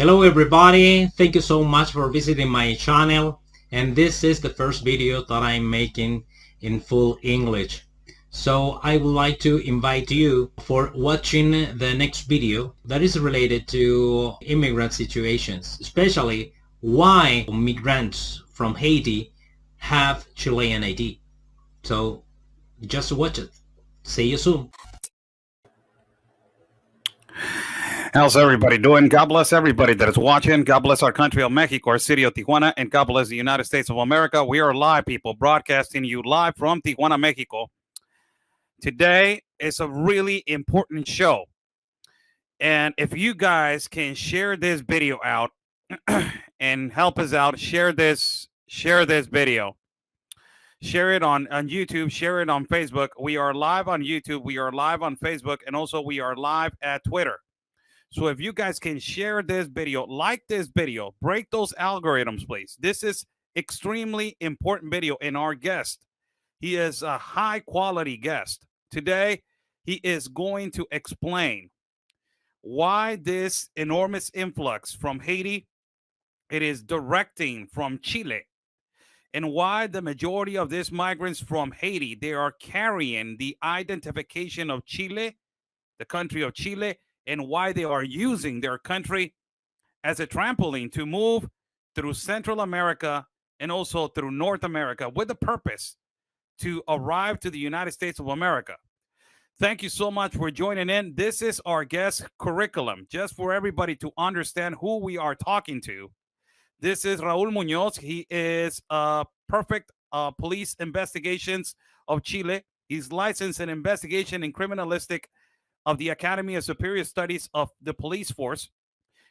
Hello everybody, thank you so much for visiting my channel, and this is the first video that I'm making in full English. So I would like to invite you for watching the next video that is related to immigrant situations, especially why migrants from Haiti have Chilean ID. So just watch it. See you soon. How's everybody doing? God bless everybody that is watching. God bless our country of Mexico, our city of Tijuana, and God bless the United States of America. We are live, people, broadcasting you live from Tijuana, Mexico. Today is a really important show. And if you guys can share this video out and help us out, share this video. Share it on YouTube, share it on Facebook. We are live on YouTube, we are live on Facebook, and also we are live at Twitter. So if you guys can share this video, like this video, break those algorithms, please. This is extremely important video. And our guest, he is a high quality guest. Today, he is going to explain why this enormous influx from Haiti, it is directing from Chile, and why the majority of these migrants from Haiti, they are carrying the identification of Chile, the country of Chile, and why they are using their country as a trampoline to move through Central America and also through North America with the purpose to arrive to the United States of America. Thank you so much for joining in. This is our guest curriculum, just for everybody to understand who we are talking to. This is Raul Munoz. He is perfect police investigations of Chile. He's licensed in investigation and criminalistic of the Academy of Superior Studies of the Police Force,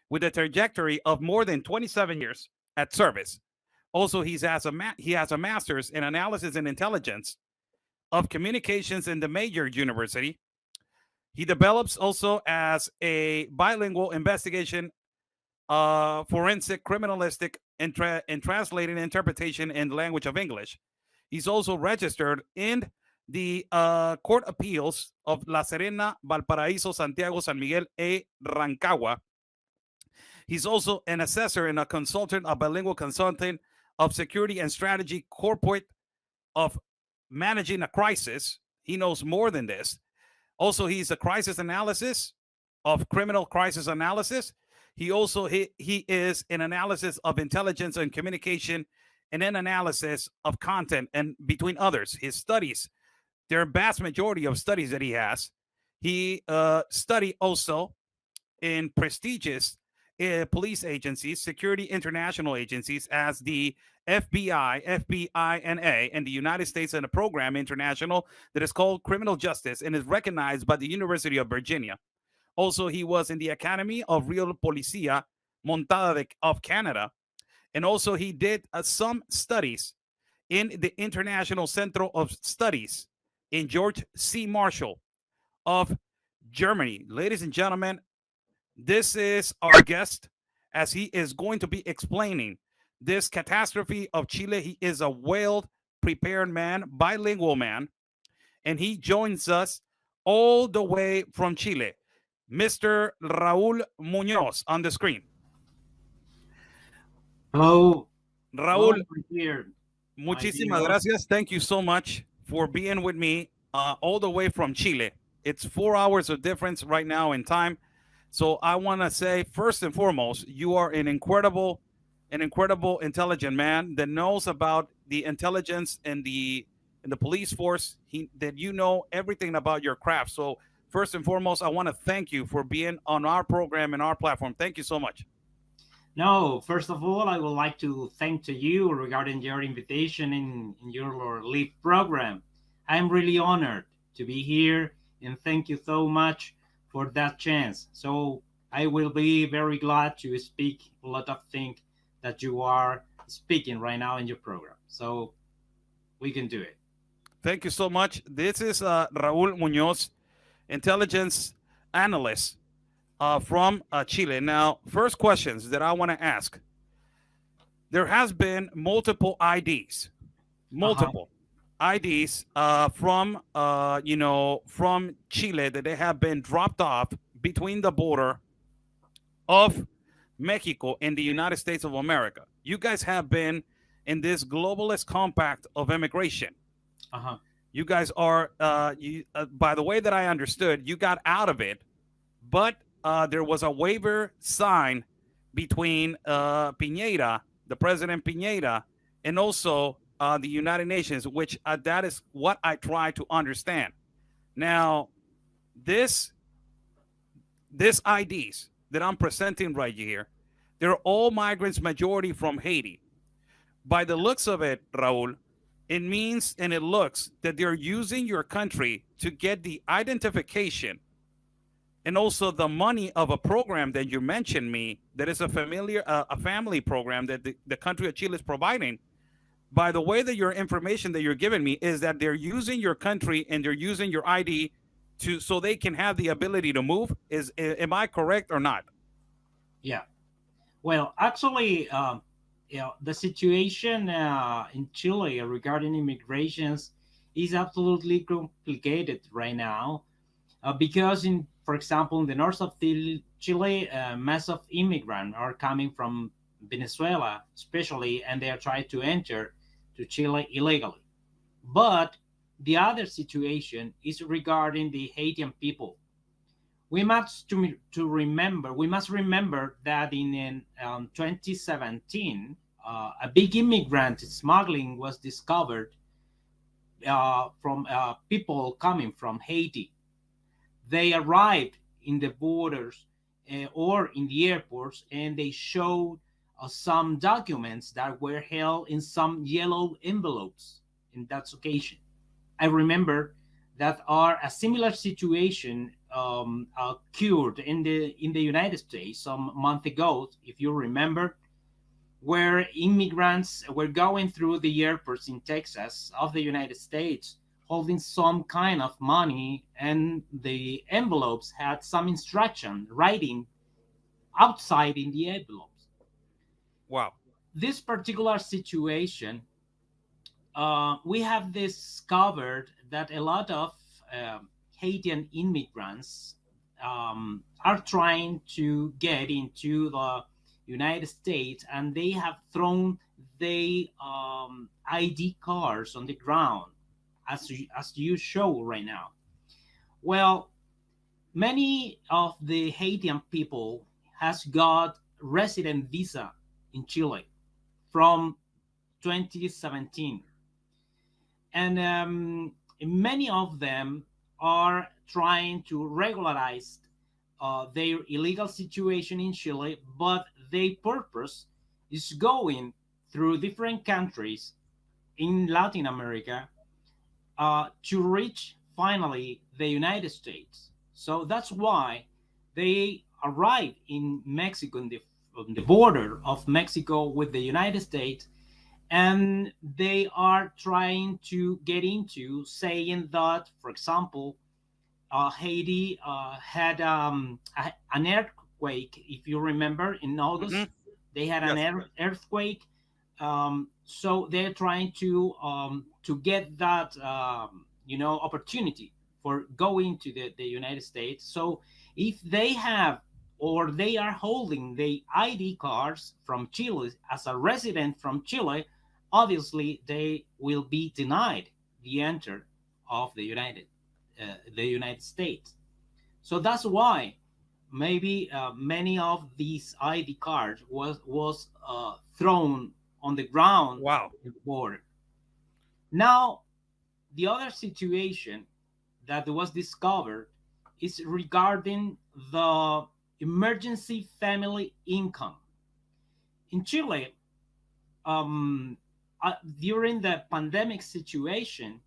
with a trajectory of more than 27 years at service. Also, he has a master's in analysis and intelligence of communications in the major university. He develops also as a bilingual investigation, forensic, criminalistic, and translating interpretation in the language of English. He's also registered in the Court Appeals of La Serena, Valparaíso, Santiago, San Miguel, and Rancagua. He's also an assessor and a consultant, a bilingual consultant of security and strategy, corporate of managing a crisis. He knows more than this. Also, he's a crisis analysis of criminal crisis analysis. He also he is an analysis of intelligence and communication, and an analysis of content, and between others, his studies. There are vast majority of studies that he has. He studied also in prestigious police agencies, security international agencies, as the FBI, FBINA, and the United States, and a program international that is called Criminal Justice and is recognized by the University of Virginia. Also, he was in the Academy of Real Policía Montada of Canada. And also he did some studies in the International Center of Studies in George C. Marshall of Germany. Ladies and gentlemen, this is our guest, as he is going to be explaining this catastrophe of Chile. He is a well-prepared man, bilingual man, and he joins us all the way from Chile. Mr. Raul Munoz on the screen. Hello. Raul, Here. muchísimas gracias. Thank you so much for being with me all the way from Chile. It's 4 hours of difference right now in time. So I want to say, first and foremost, you are an incredible, intelligent man that knows about the intelligence and the police force. That you know everything about your craft. So first and foremost, I want to thank you for being on our program and our platform. Thank you so much. No, first of all, I would like to thank to you regarding your invitation in your live program. I'm really honored to be here, and thank you so much for that chance. So I will be very glad to speak a lot of things that you are speaking right now in your program. So we can do it. Thank you so much. This is Raul Munoz, intelligence analyst from Chile. Now, first questions that I want to ask. There has been multiple IDs from from Chile that they have been dropped off between the border of Mexico, and the United States of America. You guys have been in this globalist compact of immigration. Uh-huh. You guys are, by the way that I understood, you got out of it, but there was a waiver signed between Piñera, the President Piñera, and also the United Nations, which that is what I try to understand. Now, this this IDs that I'm presenting right here, they're all migrants, majority from Haiti. By the looks of it, Raul, it means and it looks that they're using your country to get the identification and also the money of a program that you mentioned me that is a family program that the country of Chile is providing. By the way that your information that you're giving me is that they're using your country and they're using your ID to so they can have the ability to move. Is am I correct or not? Yeah. Well, actually, the situation in Chile regarding immigrations is absolutely complicated right now, because for example, in the north of Chile, mass of immigrants are coming from Venezuela, especially, and they are trying to enter to Chile illegally. But the other situation is regarding the Haitian people. We must remember that in 2017, a big immigrant smuggling was discovered from people coming from Haiti. They arrived in the borders or in the airports, and they showed some documents that were held in some yellow envelopes in that occasion. I remember that are a similar situation occurred in the United States some month ago, if you remember, where immigrants were going through the airports in Texas of the United States holding some kind of money, and the envelopes had some instruction writing outside in the envelopes. Wow. This particular situation, we have discovered that a lot of Haitian immigrants are trying to get into the United States, and they have thrown the ID cards on the ground, as you show right now. Well, many of the Haitian people has got resident visa in Chile from 2017, and many of them are trying to regularize their illegal situation in Chile, but their purpose is going through different countries in Latin America to reach finally the United States. So that's why they arrive in Mexico, on the border of Mexico with the United States, and they are trying to get into saying that, for example, Haiti had an earthquake. If you remember, in Hmm. August, they had an Yes. earthquake. So they're trying to get that opportunity for going to the United States. So if they have or they are holding the ID cards from Chile as a resident from Chile, obviously they will be denied the enter of the United States. So that's why maybe many of these ID cards was thrown on the ground Wow. in the border. Now, the other situation that was discovered is regarding the emergency family income in Chile. During the pandemic situation,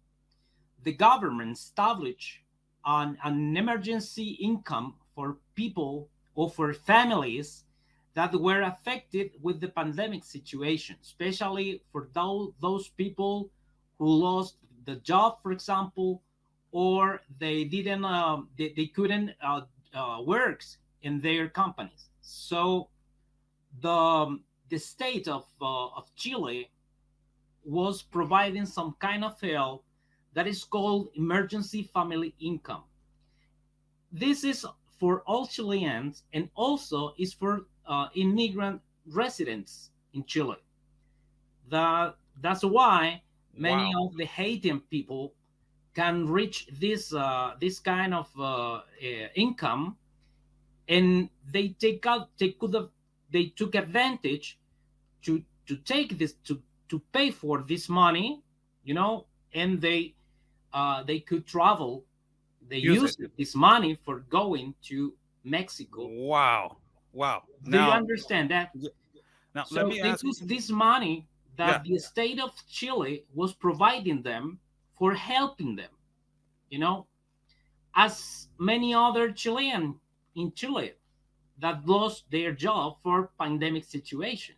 the government established an emergency income for people or for families that were affected with the pandemic situation, especially for those people who lost the job, for example, or they didn't they couldn't work in their companies. So the state of Chile was providing some kind of help that is called emergency family income. This is for all Chileans, and also is for immigrant residents in Chile. That's why many Wow. of the Haitian people can reach this kind of income, and they took advantage to take this to pay for this money, you know, and they could travel. They Use it. used this money for going to Mexico. Wow. Wow. Do you Now, understand that? y- now let So me they ask. use this money Yeah. that the state of Chile was providing them for helping them, you know, as many other Chilean in Chile that lost their job for pandemic situation.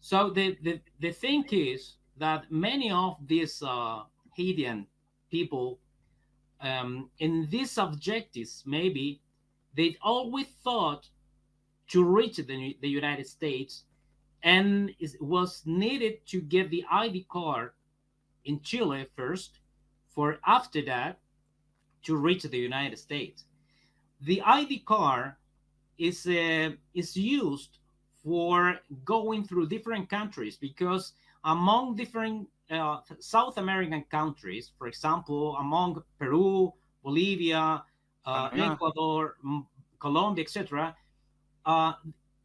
So the thing is that many of these Haitian people in these objectives, maybe they always thought to reach the United States, and it was needed to get the ID card in Chile first, for after that to reach the United States. The ID card is used for going through different countries, because among different South American countries, for example, among Peru, Bolivia, Panama. Ecuador, Colombia, etc., uh,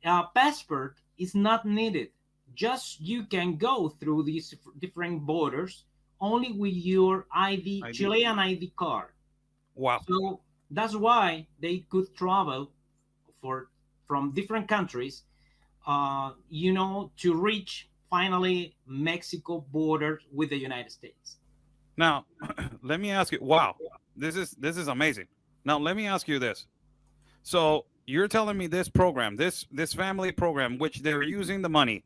a passport is not needed. Just you can go through these different borders only with your ID, ID. Chilean ID card. Wow. So that's why they could travel for from different countries, to reach finally Mexico border with the United States. Now, let me ask you. Wow. This is amazing. Now, let me ask you this. So you're telling me this program, this family program, which they're using the money,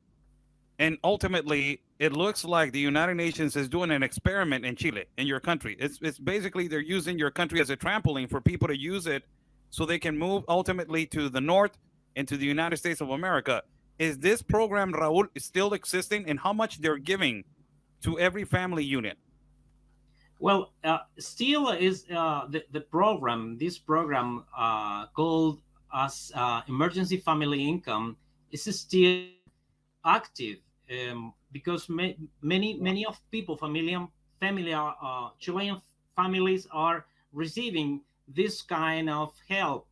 and ultimately it looks like the United Nations is doing an experiment in Chile, in your country. It's basically they're using your country as a trampoline for people to use it so they can move ultimately to the north and to the United States of America. Is this program, Raul, still existing, and how much they're giving to every family unit? Well, still is the program. This program called as emergency family income is still active, because many of people, Chilean families are receiving this kind of help.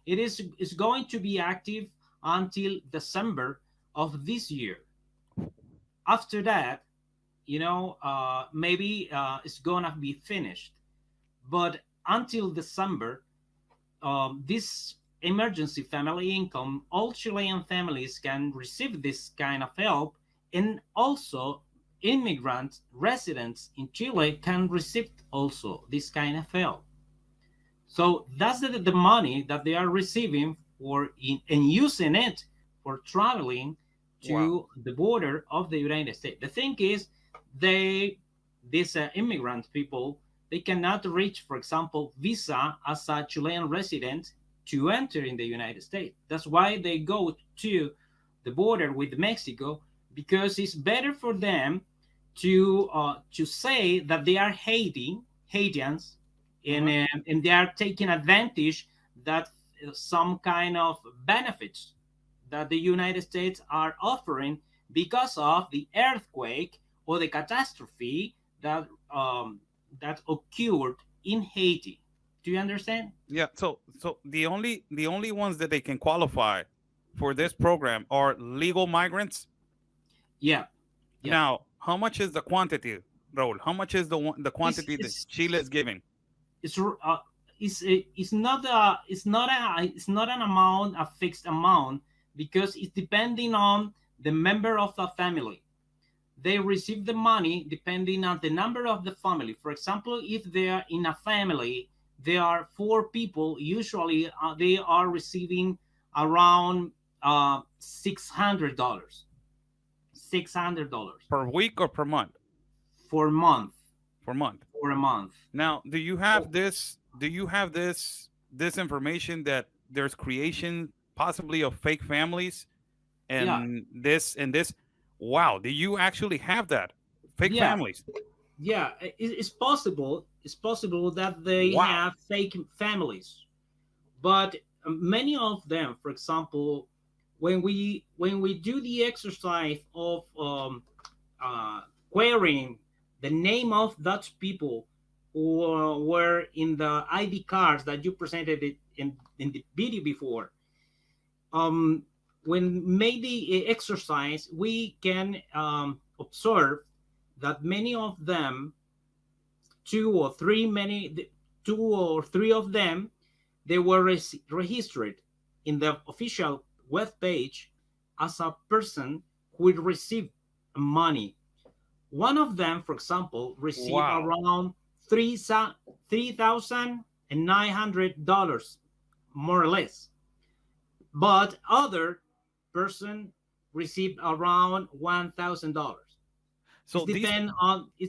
Is going to be active until December of this year. After that, maybe it's gonna be finished. But until December, this emergency family income, all Chilean families can receive this kind of help, and also immigrant residents in Chile can receive also this kind of help. So that's the money that they are receiving and using it for traveling Wow. to the border of the United States. The thing is, they these immigrant people, they cannot reach, for example, visa as a Chilean resident to enter in the United States. That's why they go to the border with Mexico, because it's better for them to say that they are Haitians, and Uh-huh. and they are taking advantage that some kind of benefits that the United States are offering because of the earthquake or the catastrophe that occurred in Haiti. Do you understand? Yeah. So the only ones that they can qualify for this program are legal migrants. Yeah, yeah. Now, how much is the quantity, Raul? How much is the It's quantity that it's Chile is giving? it's it's not an amount, a fixed amount, because it's depending on the member of the family. They receive the money depending on the number of the family. For example, if they are in a family, there are four people. Usually, they are receiving around $600. $600 Per week or per month? for a month. Per month. For a month. Now, do you have this? Do you have this information that there's creation possibly of fake families Yeah, and this? Wow, do you actually have that? Fake yeah, families. yeah. It's possible. It's possible that they Wow. have fake families, but many of them, for example, when we do the exercise of uh, querying the name of Dutch people who were in the ID cards that you presented it in the video before, um, when made the exercise, we can observe that many of them, two or three of them, they were registered in the official web page as a person who would receive money. One of them, for example, received Wow. around $3,900, more or less, but other person received around $1,000. So these It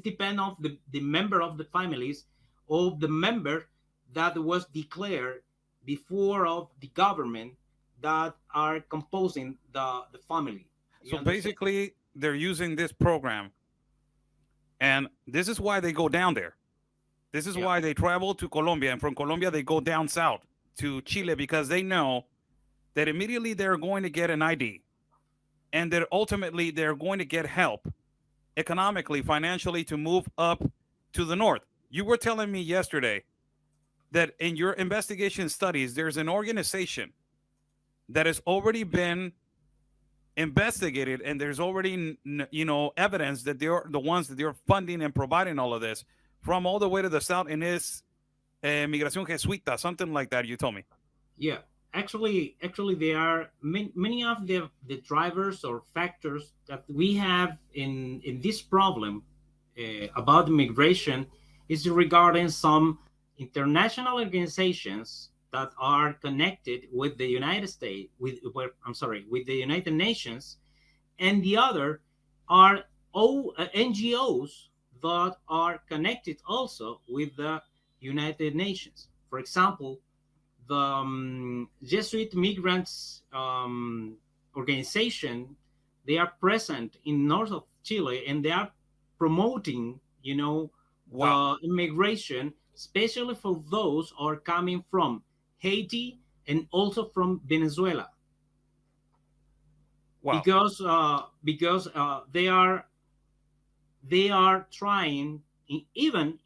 depend on the member of the families or the member that was declared before of the government that are composing the family. You so understand? basically they're using this program, and this is why they go down there. This is Yeah, why they travel to Colombia, and from Colombia they go down south to Chile because they know that immediately they're going to get an ID, and that ultimately they're going to get help economically, financially to move up to the north. You were telling me yesterday that in your investigation studies, there's an organization that has already been investigated, and there's already evidence that they're the ones that they're funding and providing all of this from all the way to the south, and is migración jesuita, something like that. You told me. yeah. Actually, there are many of the drivers or factors that we have in this problem about immigration is regarding some international organizations that are connected with the United States, with the United Nations, and the other are NGOs that are connected also with the United Nations. For example, the Jesuit migrants organization, they are present in north of Chile, and they are promoting, Wow. the immigration, especially for those who are coming from Haiti and also from Venezuela, Wow. because they are trying, even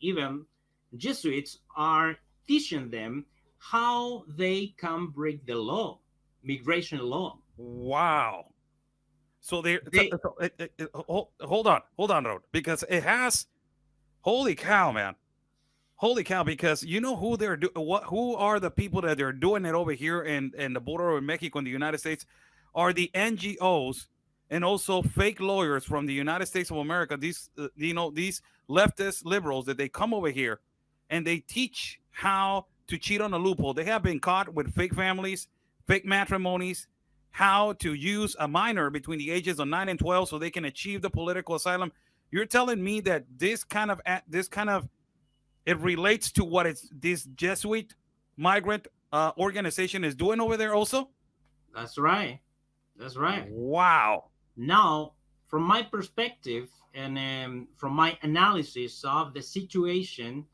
Jesuits are teaching them how they can break the law, migration law. Wow. So they They hold on, Rod, because it has. Holy cow, man! Holy cow! Because you know who who are the people that they're doing it over here in the border of Mexico and the United States are the NGOs and also fake lawyers from the United States of America. These these leftist liberals that they come over here and they teach how to cheat on a loophole. They have been caught with fake families, fake matrimonies, how to use a minor between the ages of 9 and 12 so they can achieve the political asylum. You're telling me that this kind of it relates to what it's this Jesuit migrant organization is doing over there also? That's right. That's right. Wow. Now, from my perspective and from my analysis of the situation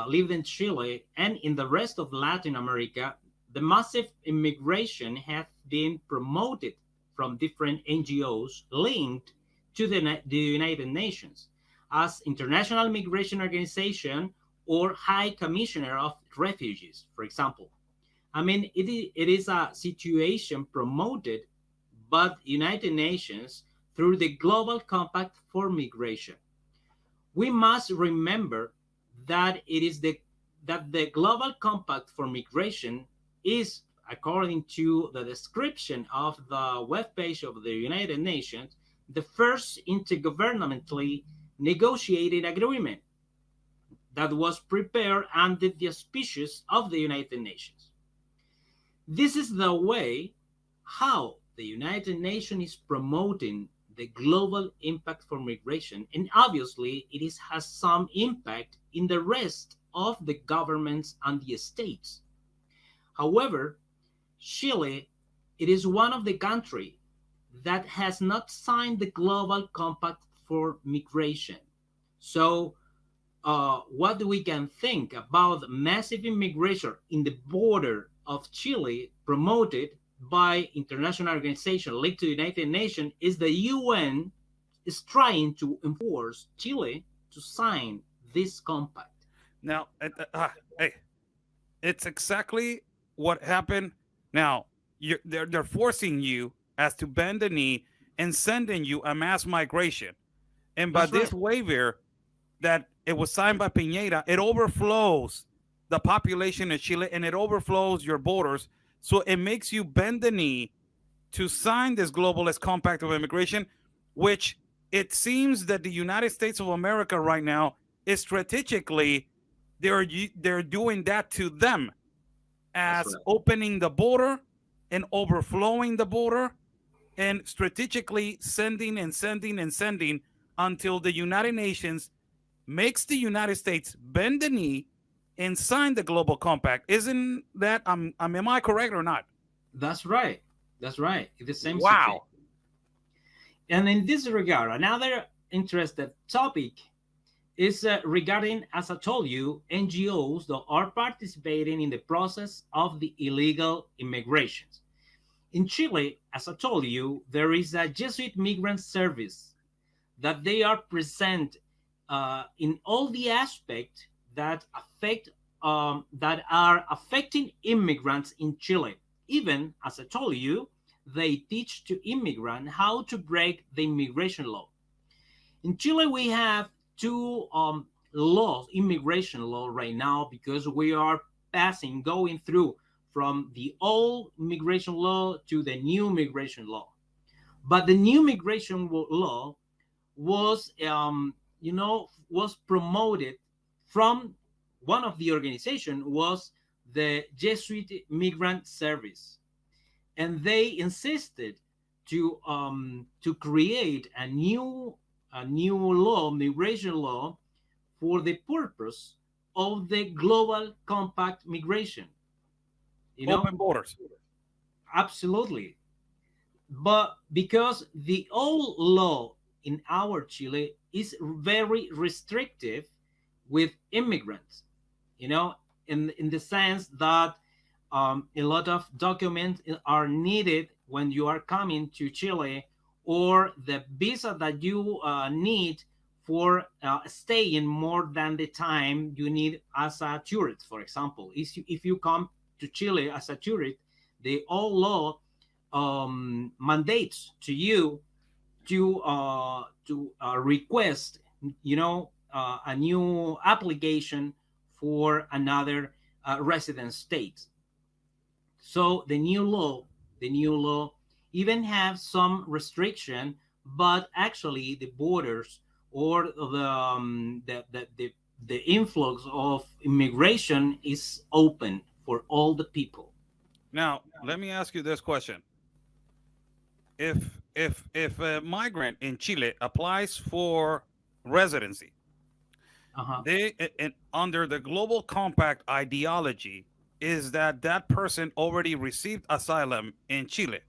lived in Chile and in the rest of Latin America, the massive immigration has been promoted from different NGOs linked to the United Nations as International Migration Organization or High Commissioner of Refugees, for example. I mean, it is a situation promoted by the United Nations through the Global Compact for Migration. We must remember that the Global Compact for Migration is, according to the description of the webpage of the United Nations, the first intergovernmentally negotiated agreement that was prepared under the auspices of the United Nations. This is the way how the United Nations is promoting the global impact for migration, and obviously it has some impact in the rest of the governments and the states. However, Chile, it is one of the countries that has not signed the global compact for migration. So what we can think about massive immigration in the border of Chile promoted by international organization linked to the United Nations is the UN is trying to enforce Chile to sign this compact. Now, hey, it's exactly what happened. Now, they're forcing you as to bend the knee and sending you a mass migration. And by That's this right. waiver that it was signed by Piñera, it overflows the population of Chile and it overflows your borders. So it makes you bend the knee to sign this globalist compact of immigration, which it seems that the United States of America right now is strategically they're doing that to them That's as right. opening the border and overflowing the border and strategically sending and sending and sending until the United Nations makes the United States bend the knee and sign the global compact. Isn't that am I correct or not? That's right. That's right. It's the same situation. Wow. And in this regard, another interesting topic is regarding, as I told you, NGOs that are participating in the process of the illegal immigrations. In Chile, as I told you, there is a Jesuit migrant service that they are present in all the aspects that affect that are affecting immigrants in Chile. Even as I told you, they teach to immigrants how to break the immigration law. In Chile, we have two laws, immigration law right now, because we are going through from the old immigration law to the new immigration law. But the new immigration law was, was promoted from one of the organization was the Jesuit Migrant Service, and they insisted to create a new law, migration law, for the purpose of the global compact migration. You know, Open borders. absolutely. But because the old law in our Chile is very restrictive with immigrants, in the sense that a lot of documents are needed when you are coming to Chile, or the visa that you need for staying more than the time you need as a tourist. For example, if you come to Chile as a tourist, the old law mandates to you to request, a new application for another resident state. So the new law even have some restriction, but actually the borders, or the influx of immigration is open for all the people. Now, let me ask you this question. If a migrant in Chile applies for residency, Uh-huh. they and under the global compact ideology is that that person already received asylum in Chile.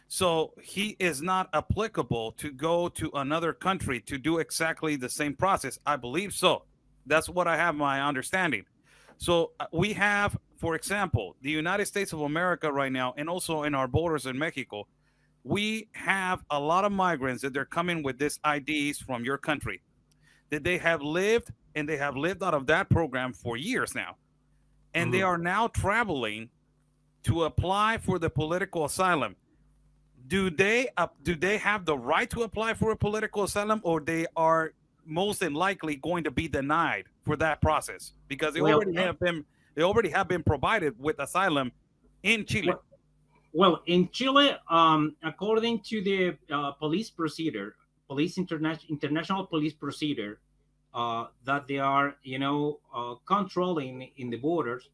So he is not applicable to go to another country to do exactly the same process. I believe so. That's what I have my understanding. So we have, for example, the United States of America right now, and also in our borders in Mexico, we have a lot of migrants that they're coming with these IDs from your country that they have lived and they have lived out of that program for years now. And they Mhm. are now traveling to apply for the political asylum. Do they have the right to apply for a political asylum, or they are most than likely going to be denied for that process because Well, they already have been provided with asylum in Chile. well, well, in Chile, according to the police procedure, international police procedure, that they are, controlling in the borders.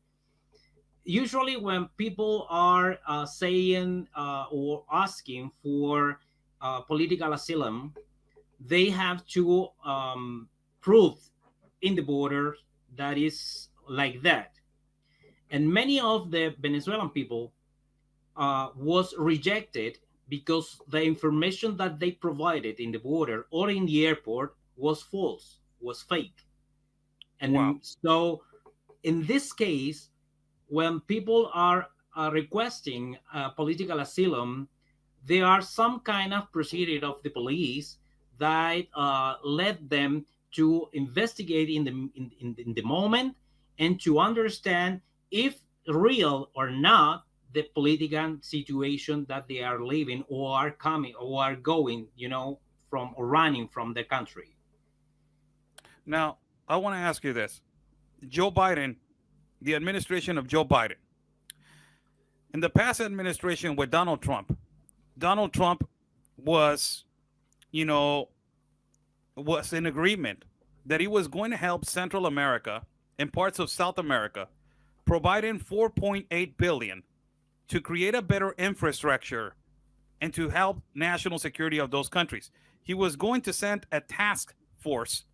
Usually, when people are saying or asking for political asylum, they have to prove in the border that is like that. And many of the Venezuelan people was rejected because the information that they provided in the border or in the airport was false, was fake. Wow. And so, in this case, when people are requesting political asylum, there are some kind of procedure of the police that led them to investigate in the moment and to understand if real or not the political situation that they are living or are coming or are going, from or running from the country. Now, I want to ask you this. Joe Biden, the administration of Joe Biden, in the past administration with Donald Trump was, you know, was in agreement that he was going to help Central America and parts of South America, providing 4.8 billion to create a better infrastructure and to help national security of those countries. He was going to send a task force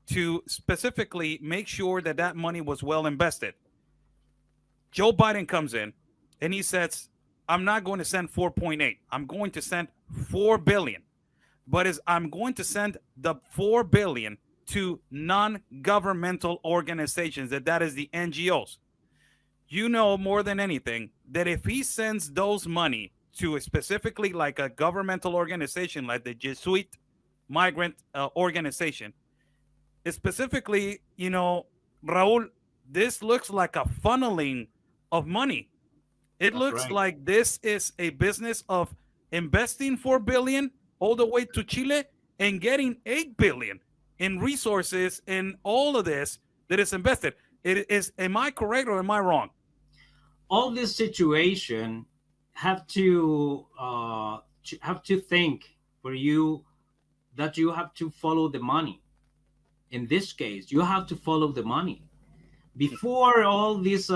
to specifically make sure that that money was well invested. Joe Biden comes in and he says, I'm not going to send 4.8. I'm going to send 4 billion. But is I'm going to send the 4 billion to non-governmental organizations, that is the NGOs. You know more than anything that if he sends those money to specifically like a governmental organization like the Jesuit migrant organization, specifically, Raul, this looks like a funneling of money. It That's looks right. like this is a business of investing 4 billion all the way to Chile and getting 8 billion in resources in all of this that is invested. It is, am I correct or am I wrong? All this situation have to think for you that you have to follow the money. In this case, you have to follow the money. Before all this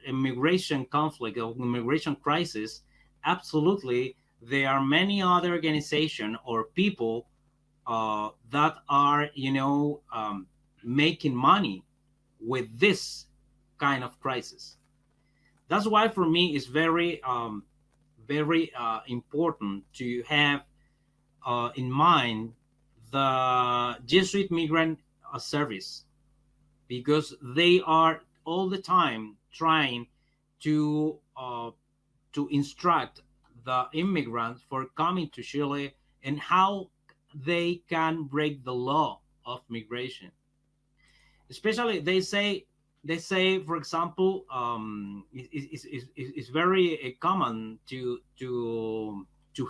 immigration conflict or immigration crisis, absolutely, there are many other organizations or people that are, making money with this kind of crisis. That's why for me it's very important to have in mind the Jesuit migrant service, because they are all the time trying to instruct the immigrants for coming to Chile and how they can break the law of migration. Especially they say, for example, it's very common to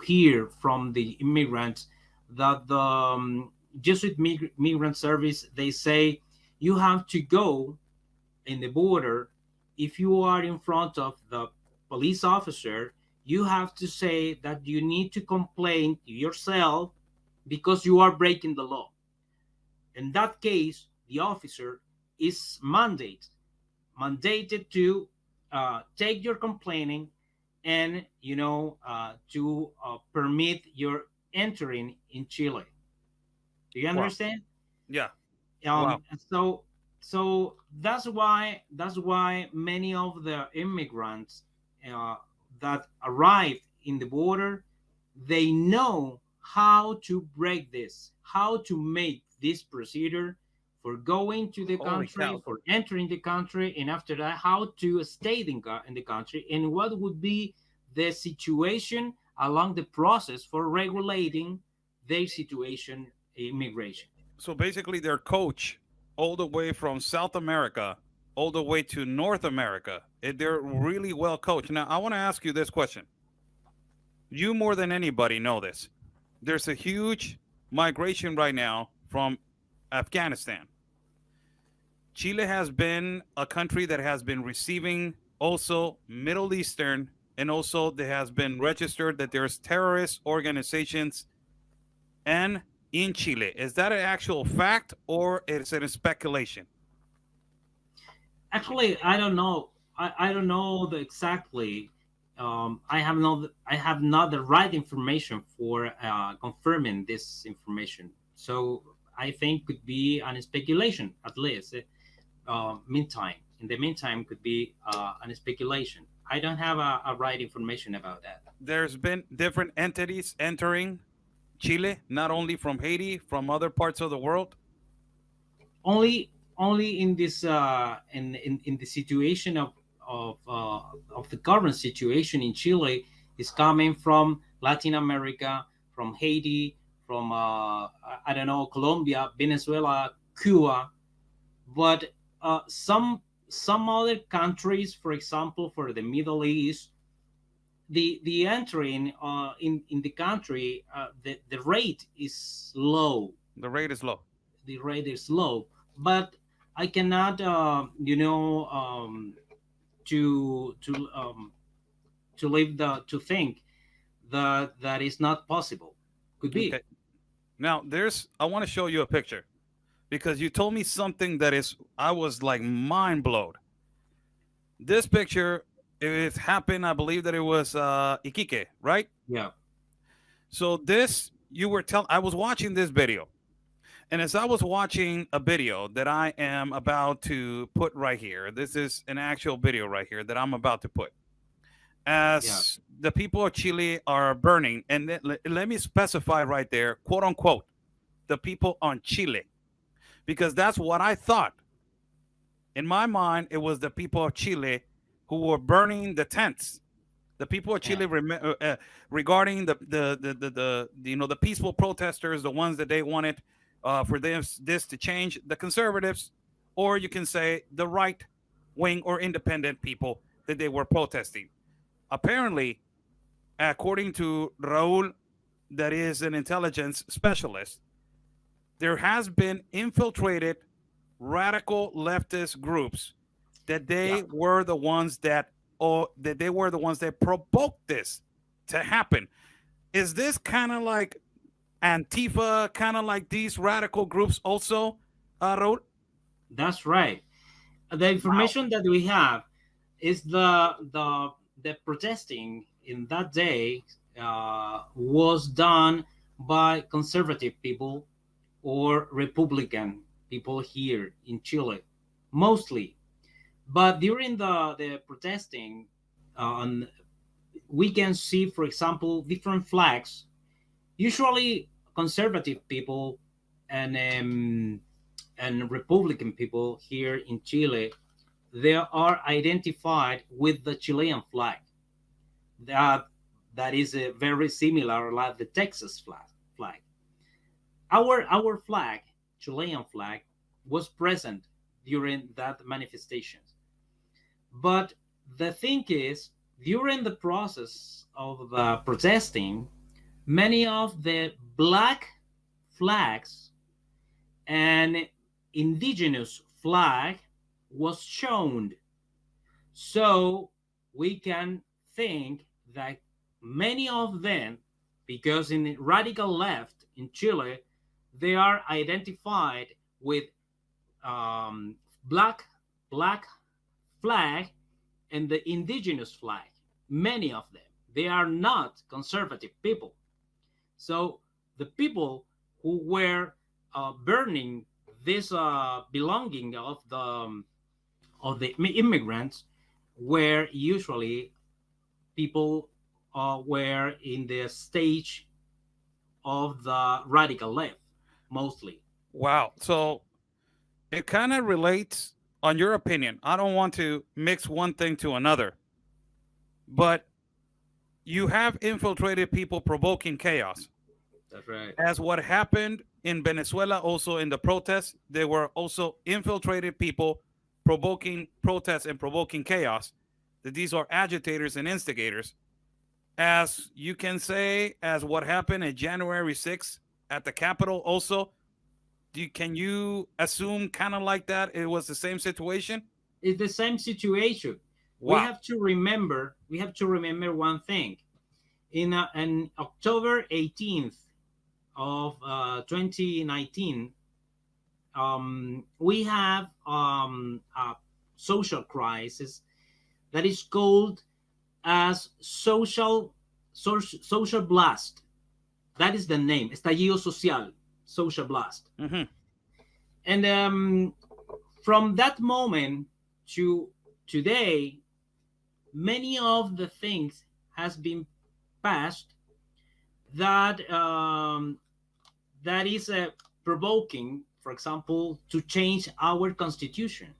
hear from the immigrants that the Jesuit migrant service, they say you have to go in the border. If you are in front of the police officer, you have to say that you need to complain to yourself because you are breaking the law. In that case, the officer is mandated to take your complaining and to permit your entering in Chile. Do you Wow. understand? Yeah. Wow. So that's why many of the immigrants uh, that arrived in the border, they know how to break this, how to make this procedure for going to the Holy country, cow. for entering the country, and after that, how to stay in the country, and what would be the situation along the process for regulating their situation, immigration. So basically, their coach all the way from South America all the way to North America. They're really well coached. Now, I want to ask you this question. You more than anybody know this. There's a huge migration right now from Afghanistan. Chile has been a country that has been receiving also Middle Eastern, and also there has been registered that there's terrorist organizations and in Chile. Is that an actual fact or is it a speculation? Actually, I don't know. I don't know the exactly. I have not the right information for confirming this information. So I think could be an speculation at least. Meantime, in the meantime, could be an speculation. I don't have a right information about that. There's been different entities entering Chile, not only from Haiti, from other parts of the world. Only in this in the situation of of the current situation in Chile is coming from Latin America, from Haiti, from I don't know, Colombia, Venezuela, Cuba, but some other countries, for example, for the Middle East, the entering in the country, the rate is low. The rate is low. The rate is low, but I cannot, to to think that that is not possible. Could Okay. be. Now, I want to show you a picture because you told me something that is, I was like mind blown. This picture, it happened, I believe that it was Iquique, right? Yeah. So this, I was watching this video. And as I was watching a video that I am about to put right here, this is an actual video right here that I'm about to put. Yeah. As the people of Chile are burning, and let me specify right there, quote unquote, the people on Chile, because that's what I thought. In my mind, it was the people of Chile who were burning the tents. The people of Yeah. Chile, regarding the peaceful protesters, the ones that they wanted for this to change, the conservatives, or you can say the right wing or independent people that they were protesting. Apparently, according to Raul, that is an intelligence specialist, there has been infiltrated radical leftist groups that Yeah. they were the ones that or that they were the ones that provoked this to happen. Is this kind of like Antifa, kind of like these radical groups also, Raul? That's right. The Wow. information that we have is the protesting in that day was done by conservative people or Republican people here in Chile, mostly. But during the protesting, on we can see, for example, different flags. Usually, conservative people and Republican people here in Chile, they are identified with the Chilean flag. That that is very similar like the Texas flag. Our flag, Chilean flag, was present during that manifestations. But the thing is, during the process of the protesting, many of the black flags and indigenous flag was shown. So we can think that many of them, because in the radical left in Chile, they are identified with black black flag and the indigenous flag. Many of them, they are not conservative people. So the people who were burning this belonging of the immigrants were usually people were in the stage of the radical left, mostly. Wow. So it kind of relates, on your opinion. I don't want to mix one thing to another, but you have infiltrated people provoking chaos. That's right. As what happened in Venezuela, also in the protests, there were also infiltrated people provoking protests and provoking chaos. That these are agitators and instigators. As you can say, as what happened in January 6th at the Capitol, also, can you assume kind of like that? It was the same situation? It's the same situation. Wow. We have to remember one thing. In October 18th of 2019, we have a social crisis that is called as social blast. That is the name, estallido social, social blast. Hmm. And from that moment to today, many of the things has been passed that that is provoking, for example, to change our constitution.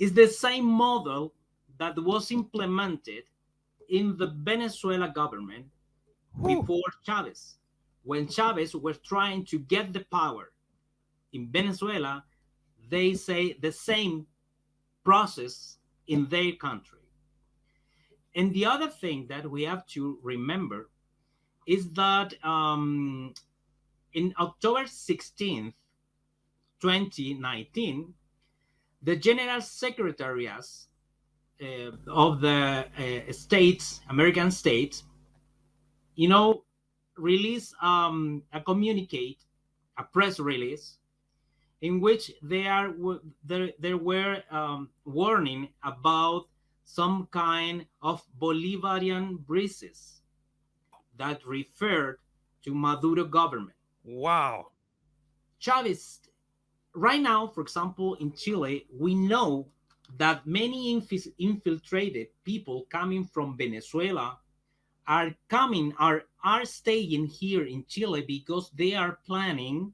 is the same model that was implemented in the Venezuela government Whew. before Chavez. When Chavez was trying to get the power in Venezuela, they say the same process in their country. And the other thing that we have to remember is that in October 16th, 2019, the General Secretariat of the states, American states, released a communicate, a press release, in which they were warning about some kind of Bolivarian breezes that referred to Maduro government. Wow. Chavez, right now, for example, in Chile, we know that many infiltrated people coming from Venezuela are staying here in Chile because they are planning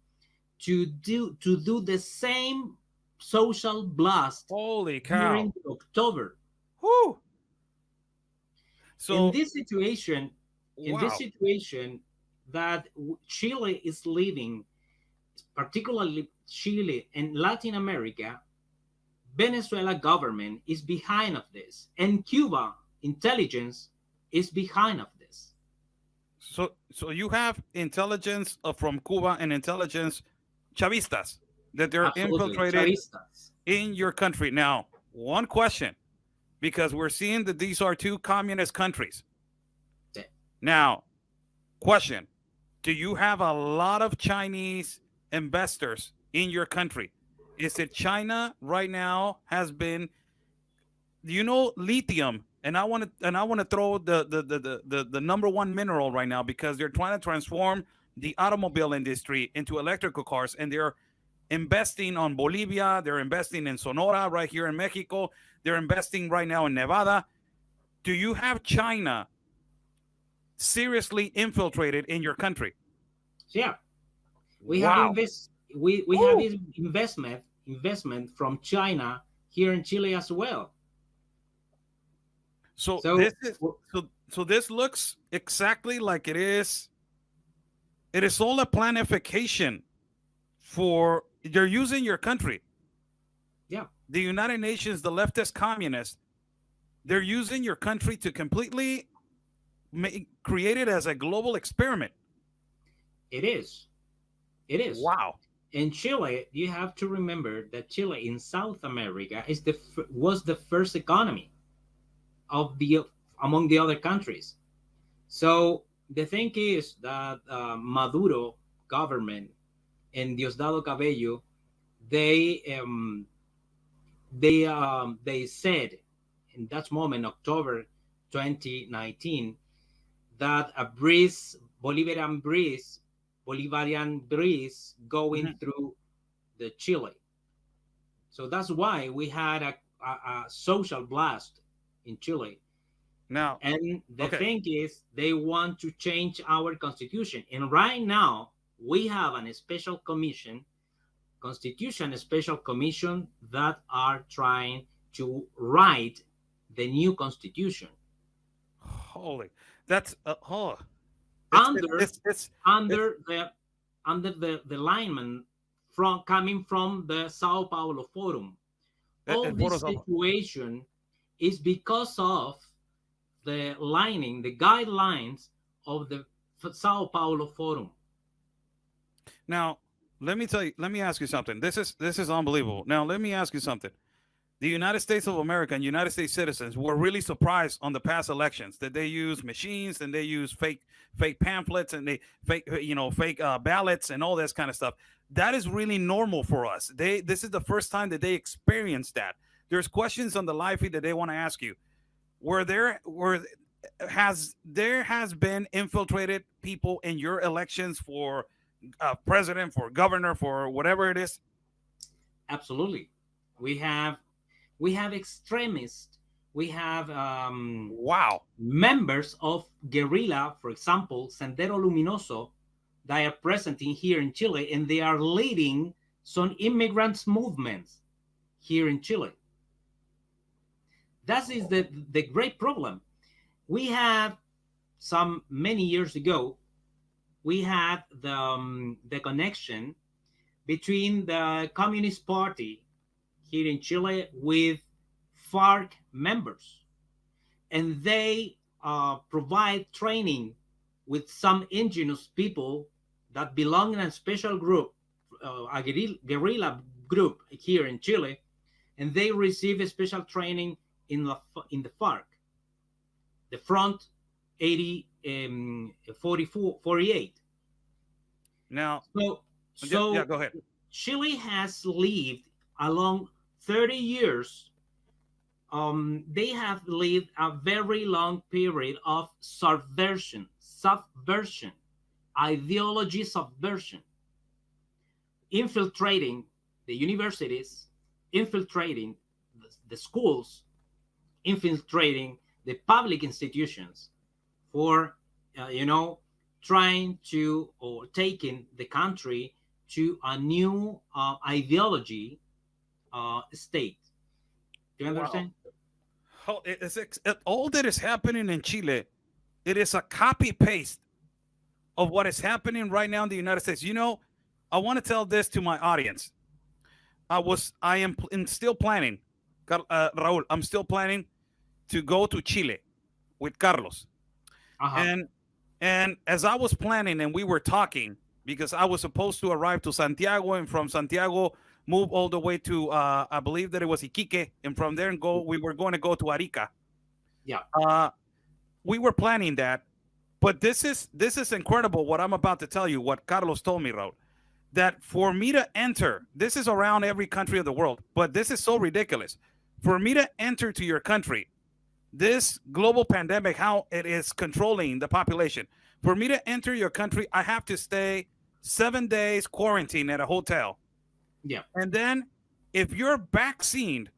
to do the same social blast Holy cow. during October. Whew. In So, this situation, wow. that Chile is living, particularly Chile and Latin America, Venezuela government is behind of this, and Cuba intelligence is behind of this. So you have intelligence from Cuba and intelligence Chavistas that they're Absolutely, infiltrated Chavistas. in your country. Now, one question, because we're seeing that these are two communist countries. Yeah. Now, question, do you have a lot of Chinese investors in your country? Is it China right now has been, lithium, and I want to throw the number one mineral right now because they're trying to transform the automobile industry into electrical cars, and they're investing on Bolivia, they're investing in Sonora right here in Mexico, they're investing right now in Nevada. Do you have China seriously infiltrated in your country? Yeah, we have Wow. we have investment from China here in Chile as well. So So this is so this looks exactly like it is. It is all a planification for you're using your country. yeah, The United Nations, the leftist communists, they're using your country to completely create it as a global experiment. it is. It is. Wow. In Chile, you have to remember that Chile in South America was the first economy of the among the other countries. So the thing is that Maduro government and Diosdado Cabello, they they said in that moment, October 2019, that a Bolivarian breeze going Mhm. through the Chile. So that's why we had a social blast in Chile. Now, And the okay. thing is, they want to change our constitution. And right now, we have a special commission, constitution special commission, that are trying to write the new constitution Holy, that's it's it's under it's it's, it's under the the lineman from coming from the Sao Paulo Forum. All this Photoshop. situation is because of the guidelines of the Sao Paulo Forum. Now, let me ask you something. This is unbelievable. Now, let me ask you something. The United States of America and United States citizens were really surprised on the past elections that they use machines and they use fake pamphlets and they fake ballots and all this kind of stuff. That is really normal for us. This is the first time that they experienced that. There's questions on the live feed that they want to ask you. There has been infiltrated people in your elections for president, for governor, for whatever it is? Absolutely, we have we have extremists. We have Wow. members of guerrilla, for example, Sendero Luminoso, that are present in here in Chile, and they are leading some immigrants movements here in Chile. That is the great problem. We have some many years ago, we had the connection between the Communist Party here in Chile with FARC members, and they provide training with some indigenous people that belong in a special group, a guerrilla group here in Chile, and they receive a special training in the FARC, the Front 80 44 48. Now, So yeah, go ahead. Chile has lived along 30 years. They have lived a very long period of subversion, ideology subversion, infiltrating the universities, infiltrating the schools, infiltrating the public institutions for, trying to or taking the country to a new ideology state. Do you Wow. understand? All that is happening in Chile, it is a copy paste of what is happening right now in the United States. I want to tell this to my audience. I am still planning, Raul. I'm still planning to go to Chile with Carlos, Uh-huh. and as I was planning and we were talking, because I was supposed to arrive to Santiago, and from Santiago move all the way to I believe that it was Iquique, and from there and go we were going to go to Arica. Yeah. Uh, we were planning that, but this is incredible what I'm about to tell you. What Carlos told me, Raul, that for me to enter, this is around every country of the world, but this is so ridiculous. For me to enter to your country, this global pandemic, how it is controlling the population. For me to enter your country, I have to stay 7 days quarantine at a hotel. Yeah. And then if you're vaccinated,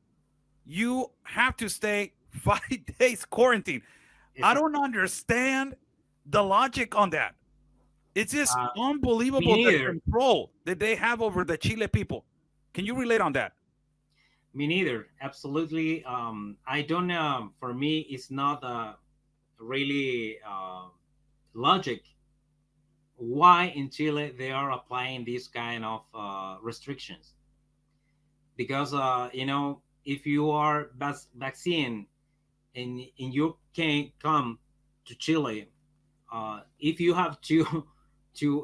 you have to stay 5 days quarantine. I It's, don't understand the logic on that. It's just me unbelievable the neither. control that they have over the Chile people. Can you relate on that? Me neither. Absolutely. I don't know. For me, it's not really logic why in Chile they are applying these kind of restrictions. Because if you are vaccine and you can come to Chile, if you have to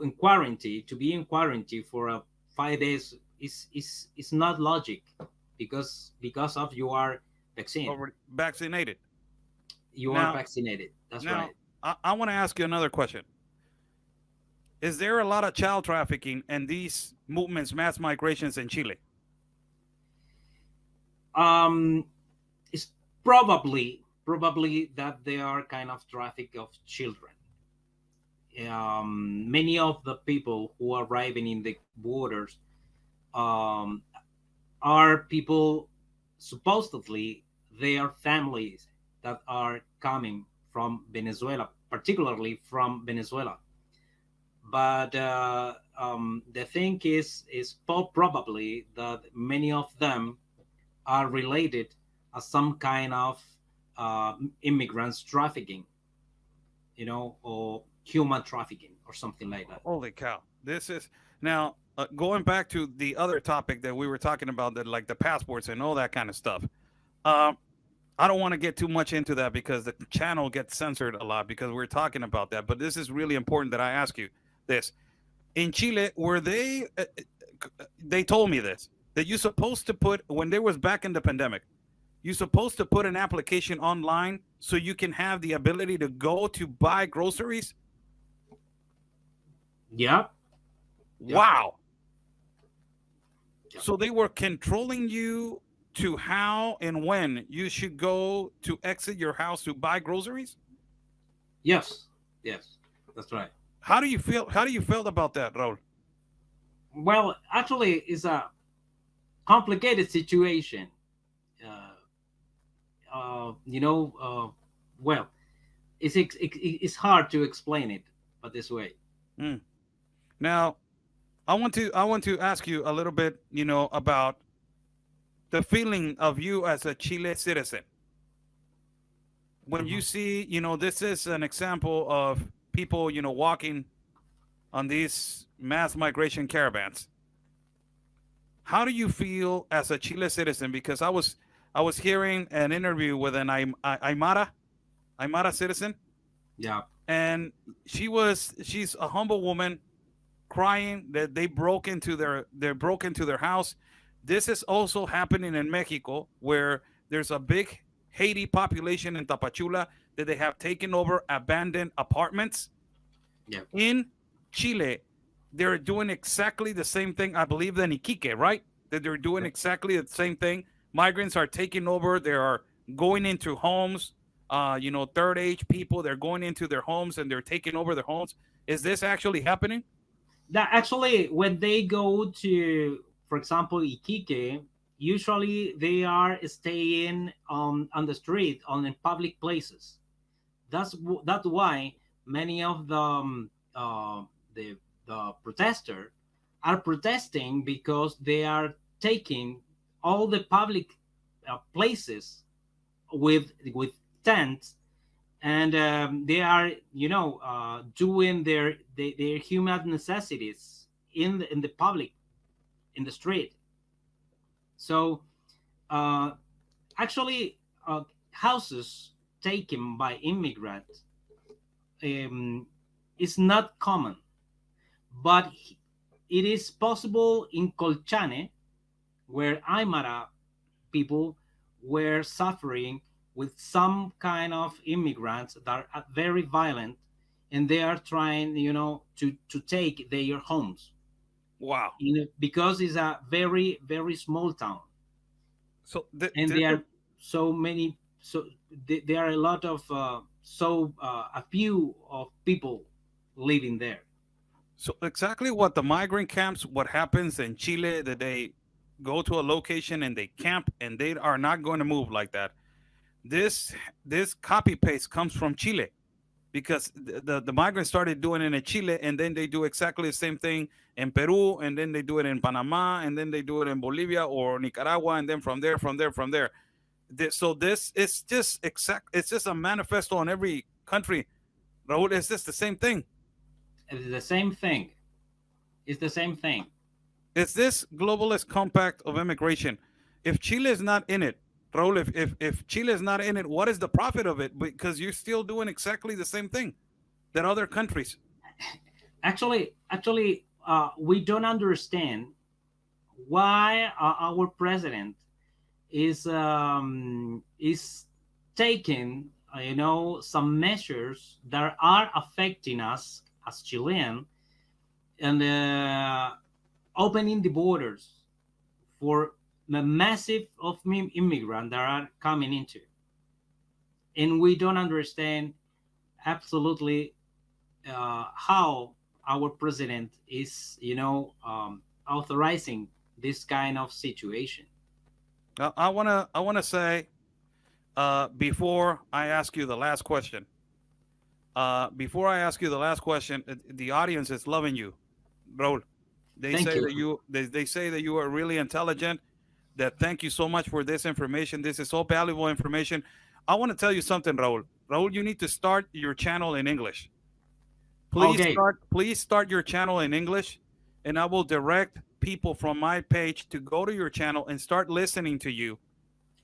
in quarantine, to be in quarantine for 5 days, is not logic, because of you are vaccine, Already vaccinated. you are Now, vaccinated. That's now, right. I want to ask you another question. Is there a lot of child trafficking and these movements, mass migrations in Chile? Um, it's probably that they are kind of traffic of children. Many of the people who are arriving in the borders um, are people, supposedly they are families that are coming from Venezuela, particularly from Venezuela. But the thing is probably that many of them are related as some kind of immigrants trafficking, or human trafficking or something like that. Holy cow. This is now going back to the other topic that we were talking about, that like the passports and all that kind of stuff. Um, I don't want to get too much into that because the channel gets censored a lot because we're talking about that. But this is really important that I ask you this. In Chile, were they told me this, that you're supposed to put, when there was back in the pandemic, you're supposed to put an application online so you can have the ability to go to buy groceries. Yeah, yeah, Wow. yeah. So they were controlling you to how and when you should go to exit your house to buy groceries? Yes, yes, that's right. How do you feel? How do you feel about that, Raul? Well, actually, it's a complicated situation. Uh, well, it's hard to explain it, but this way. Mm. Now, I want to ask you a little bit, about the feeling of you as a Chile citizen. when you Mhm. see, this is an example of people, walking on these mass migration caravans. How do you feel as a Chile citizen? Because I was hearing an interview with an Aymara citizen, Yeah. and she's a humble woman crying that they broke into their house. This is also happening in Mexico, where there's a big Haiti population in Tapachula that they have taken over abandoned apartments. Yeah. In Chile, they're doing exactly the same thing. I believe in Iquique, right? That they're doing Yeah. exactly the same thing. Migrants are taking over. They are going into homes. Third age people. They're going into their homes and they're taking over their homes. Is this actually happening? That actually, when they go to, for example, Iquique, usually they are staying on the street, on in public places. That's why many of the the protester are protesting, because they are taking all the public places with tents, and they are, doing their human necessities in the public, in the street. So uh, actually, houses taken by immigrants um, is not common, but it is possible in Colchane, where Aymara people were suffering with some kind of immigrants that are very violent, and they are trying, to take their homes, Wow. because it's a very, very small town, So and this there is are so many, there are a lot of a few of people living there. so exactly what the migrant camps. What happens in Chile that they go to a location and they camp and they are not going to move like that. This copy paste comes from Chile because the migrants started doing it in Chile, and then they do exactly the same thing in Peru, and then they do it in Panama, and then they do it in Bolivia or Nicaragua, and then from there. So this is just exact. It's just a manifesto on every country. Raul, it's just the same thing. It's the same thing. It's the same thing. It's this globalist compact of immigration. If Chile is not in it, Raul, if Chile is not in it, what is the profit of it? Because you're still doing exactly the same thing that other countries. Actually, we don't understand why our president is taking, some measures that are affecting us as Chilean, and opening the borders for the massive of immigrants that are coming into, and we don't understand absolutely how our president is, authorizing this kind of situation. I wanna say before I ask you the last question. The audience is loving you, Raul. They Thank say you. that they say that you are really intelligent. That thank you so much for this information. This is so valuable information. I want to tell you something, Raul. Raul, you need to start your channel in English. Okay. Please start your channel in English, and I will direct people from my page to go to your channel and start listening to you,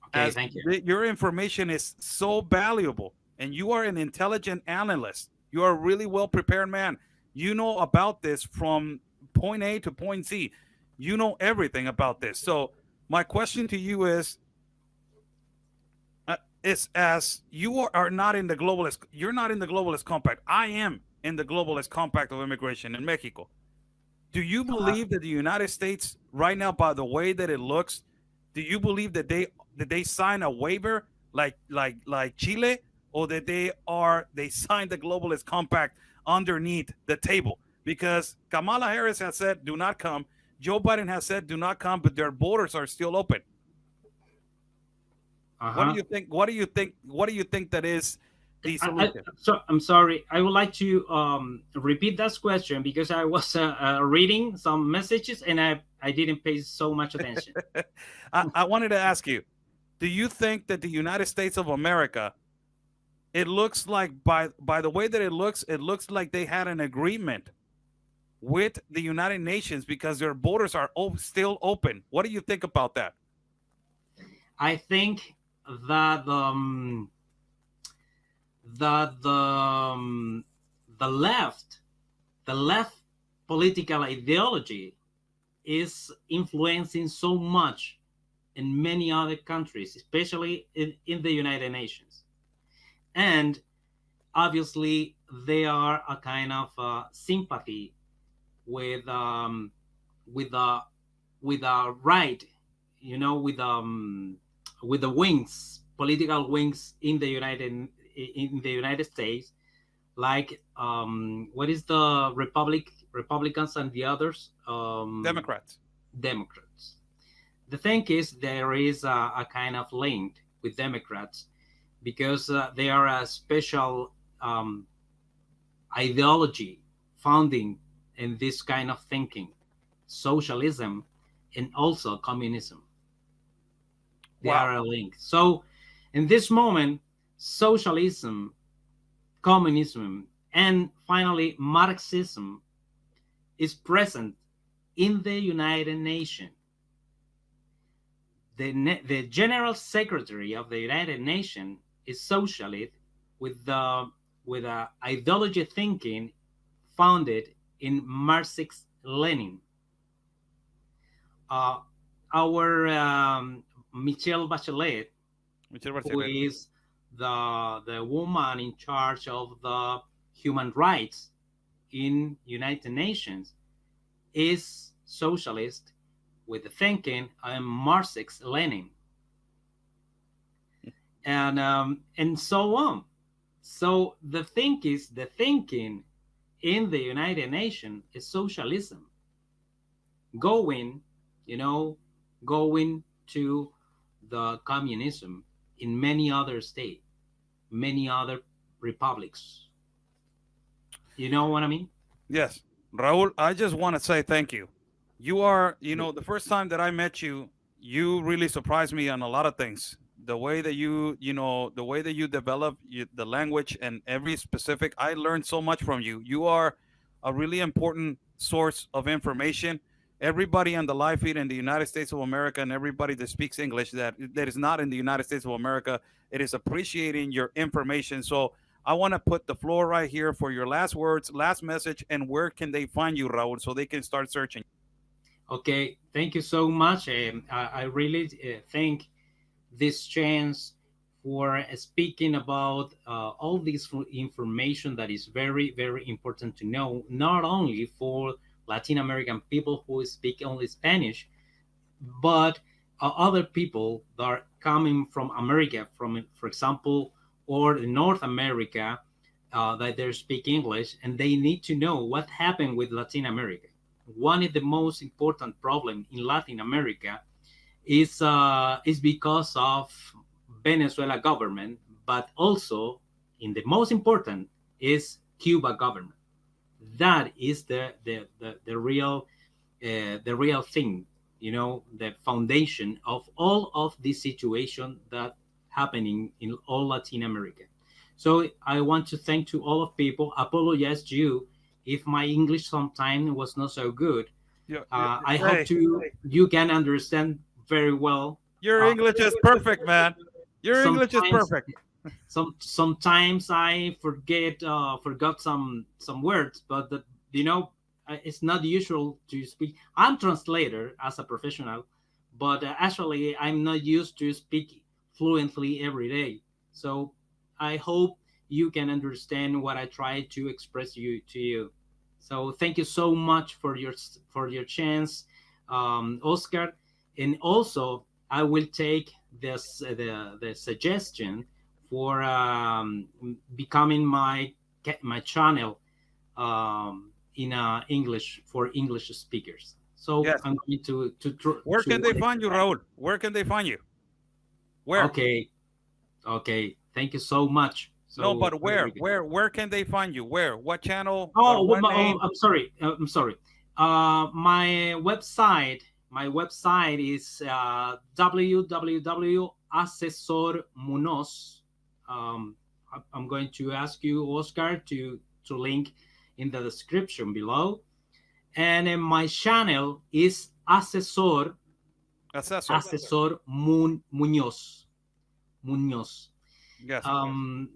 Okay. as Thank you. your information is so valuable, and you are an intelligent analyst. You are a really well prepared man. You know about this from point A to point Z. You know everything about this. So my question to you is, as you are not in the globalist, you're not in the globalist compact. I am in the globalist compact of immigration in Mexico. Do you Uh, believe that the United States right now, by the way that it looks, do you believe that they sign a waiver like Chile, or that they signed the globalist compact underneath the table? Because Kamala Harris has said do not come, Joe Biden has said do not come, but their borders are still open. What do huh. you think? What do you think? What do you think that is the solution? I'm sorry. I would like to repeat that question, because I was reading some messages, and I didn't pay so much attention. I wanted to ask you, do you think that the United States of America it looks like by the way that it looks like they had an agreement with the United Nations because their borders are still open. What do you think about that? I think that that the left, the left political ideology is influencing so much in many other countries, especially in the United Nations. And obviously, they are a kind of sympathy with with the with the right, with the wings, political wings in the United States, like what is the Republicans and the others, Democrats. Democrats. The thing is, there is a kind of link with Democrats because they are a special ideology founding in this kind of thinking, socialism and also communism. They Wow. are a link. So, in this moment, socialism, communism, and finally Marxism is present in the United Nations. The General Secretary of the United Nations is socialist with the with a ideology thinking founded in Marxist Lenin. Uh, our Michelle Bachelet, Michelle who Bachelet. is the woman in charge of the human rights in United Nations, is socialist with the thinking and Marxist Lenin, and so on. So the thinking in the United Nations is socialism, going, you know, going to the communism in many other states, many other republics. You know what I mean? Yes. Raul, I just want to say thank you. You are, the first time that I met you, you really surprised me on a lot of things. The way that the way that you develop the language and every specific, I learned so much from you. You are a really important source of information. Everybody on the live feed in the United States of America and everybody that speaks English that is not in the United States of America, it is appreciating your information. So I want to put the floor right here for your last words, last message, and where can they find you, Raul, so they can start searching. Okay, thank you so much. I really thank this chance for speaking about all this information that is very, very important to know, not only for Latin American people who speak only Spanish, but other people that are coming from America, from, for example, or North America, that they speak English, and they need to know what happened with Latin America. One of the most important problems in Latin America is because of Venezuela government, but also, in the most important, is Cuba government. That is the real thing, the foundation of all of this situation that happening in all Latin America. So I want to thank to all of people, apologize to you if my English sometimes was not so good. I hope Hey, to you can understand very well. your uh, English is perfect, man. Your English is Sometimes, perfect. sometimes I forgot some words, but it's not usual to speak. I'm translator as a professional, but actually I'm not used to speak fluently every day. So I hope you can understand what I try to express to you. So thank you so much for your chance, Oscar, and also I will take the suggestion for becoming my channel in English for English speakers. So Yes. I'm going Where can to they find you, Raul? Where can they find you? Where? okay, okay. Thank you so much. No, So but very where? good. Where can they find you? Where? What channel? What Oh, what oh, name? I'm sorry. I'm sorry. My website is www.asesormunoz, I'm going to ask you, Oscar, to link in the description below. And my channel is Assessor. Asesor Muñoz. Muñoz. Yes.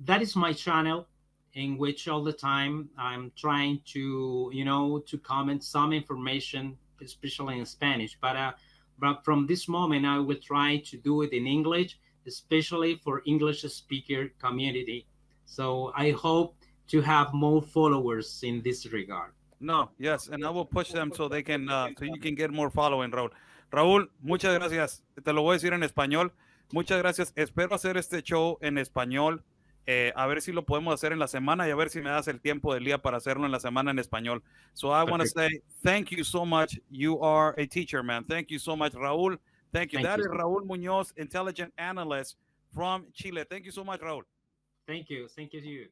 That is my channel, in which all the time I'm trying to, to comment some information, especially in Spanish. But from this moment, I will try to do it in English, especially for English speaker community. So I hope to have more followers in this regard. No, yes, and I will push them so they can, so you can get more following, Raúl. Raúl, muchas gracias. Te lo voy a decir en español. Muchas gracias. Espero hacer este show en español. A ver si lo podemos hacer en la semana y a ver si me das el tiempo del día para hacerlo en la semana en español. So I want to Perfect. say thank you so much. You are a teacher, man. Thank you so much, Raúl. Thank you. Thank That you. is Raúl Muñoz, intelligent analyst from Chile. Thank you so much, Raúl. Thank you. Thank you to you.